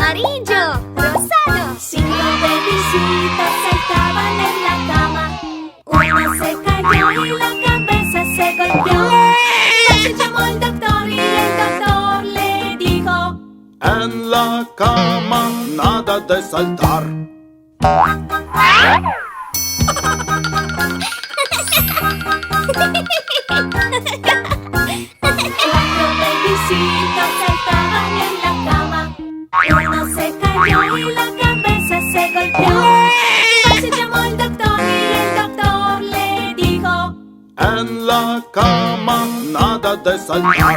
amarillo, rosado. Cinco bebecitos saltaban en la cama. Uno se cayó y la cabeza se golpeó. Se llamó el doctor y el doctor le dijo: en la cama nada de saltar. Cuatro bebecitos saltaban en la cama. Uno se cayó y la cabeza se golpeó. Se llamó el doctor y el doctor le dijo: En la cama nada de saltar.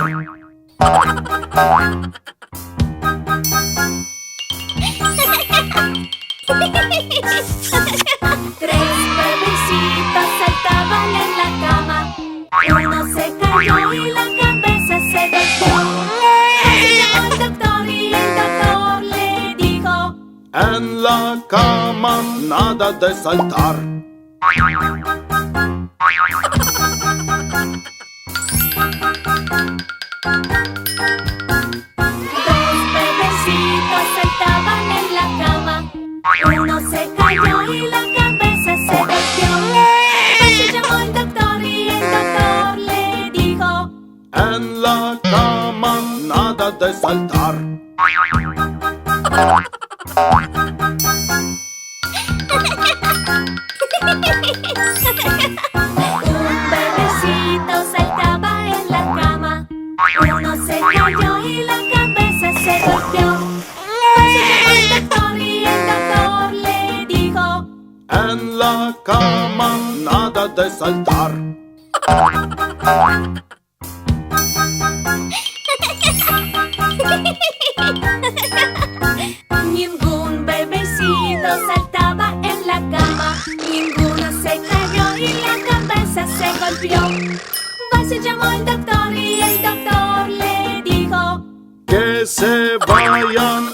Tres bebecitos saltaban en la cama. Uno se cayó y la cabeza se golpeó. Se llamó el doctor y el doctor le dijo: En la cama nada de saltar. Dos bebecitos saltaban en la cama. Uno se cayó y la cabeza se golpeó. Se llamó el doctor y el doctor le dijo: En la cama nada de saltar. Un bebecito saltaba en la cama. Uno se cayó y la cabeza se golpeó. Se llamó el doctor y el doctor le dijo: En la cama nada de saltar. Ningún bebecito saltaba en la cama. Ninguno se cayó y la cabeza se golpeó. Se llamó el doctor y el doctor le dijo: Que se vayan